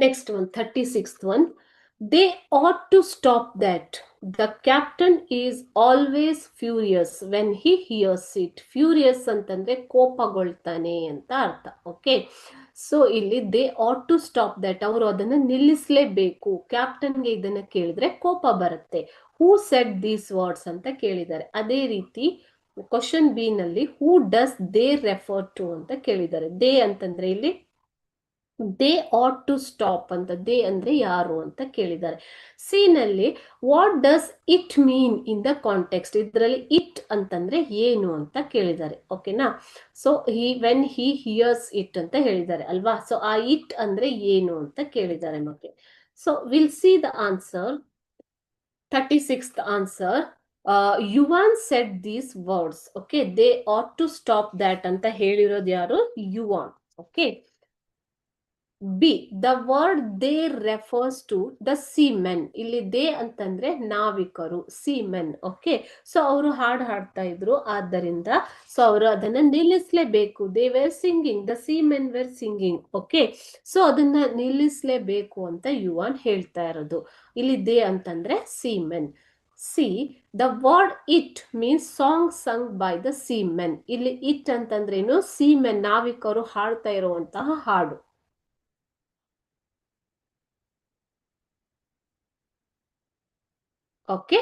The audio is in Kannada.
Next one, 36th one. They ought to stop that. The captain is always furious when he hears it. Furious ಅಂತಂದ್ರೆ ಕೋಪಗೊಳ್ತಾನೆ ಅಂತ ಅರ್ಥ. ಓಕೆ, ಸೊ ಇಲ್ಲಿ they ought to stop that, ಅವರು ಅದನ್ನ ನಿಲ್ಲಿಸಲೇಬೇಕು. ಕ್ಯಾಪ್ಟನ್ಗೆ ಇದನ್ನ ಕೇಳಿದ್ರೆ ಕೋಪ ಬರುತ್ತೆ. ಹೂ ಸೆಡ್ ದೀಸ್ ವರ್ಡ್ಸ್ ಅಂತ ಕೇಳಿದ್ದಾರೆ. ಅದೇ ರೀತಿ ಕ್ವಶನ್ ಬಿ ನಲ್ಲಿ who does they refer to ಅಂತ ಕೇಳಿದ್ದಾರೆ. ದೇ ಅಂತಂದ್ರೆ ಇಲ್ಲಿ ದೇ ಆಟ್ ಟು ಸ್ಟಾಪ್ ಅಂತ, ದೇ ಅಂದ್ರೆ ಯಾರು ಅಂತ ಕೇಳಿದ್ದಾರೆ. ಸಿ ನಲ್ಲಿ what does it mean in the context, ಇದರಲ್ಲಿ ಇಟ್ ಅಂತಂದ್ರೆ ಏನು ಅಂತ ಕೇಳಿದ್ದಾರೆ. ಓಕೆನಾ, so when he hears it ಅಂತ ಹೇಳಿದ್ದಾರೆ ಅಲ್ವಾ. ಸೊ ಆ ಇಟ್ ಅಂದ್ರೆ ಏನು ಅಂತ ಕೇಳಿದ್ದಾರೆ ಮಕ್ಕಳು. So will see the answer. 36th answer, Yuan said these words. Okay, they ought to stop that ಅಂತ ಹೇಳಿರೋದು ಯಾರು? Yuan. Okay, B, the word they refers to the seamen. ಇಲ್ಲಿ ದೇ ಅಂತಂದ್ರೆ ನಾವಿಕರು, ಸೀಮೆನ್. ಓಕೆ, ಸೊ ಅವರು ಹಾಡು ಹಾಡ್ತಾ ಇದ್ರು, ಆದ್ದರಿಂದ ಸೊ ಅವರು ಅದನ್ನ ನಿಲ್ಲಿಸಲೇಬೇಕು. They were singing, the seamen were singing. Okay, so ಅದನ್ನ ನಿಲ್ಲಿಸಲೇಬೇಕು ಅಂತ ಯುವಾನ್ ಹೇಳ್ತಾ ಇರೋದು. ಇಲ್ಲಿ ದೇ ಅಂತಂದ್ರೆ seamen. See, the word it means song sung by the seamen. ಇಲ್ಲಿ ಇಟ್ ಅಂತಂದ್ರೇನು? ಸೀಮೆನ್, ನಾವಿಕರು ಹಾಡ್ತಾ ಇರುವಂತಹ ಹಾಡು. ಓಕೆ,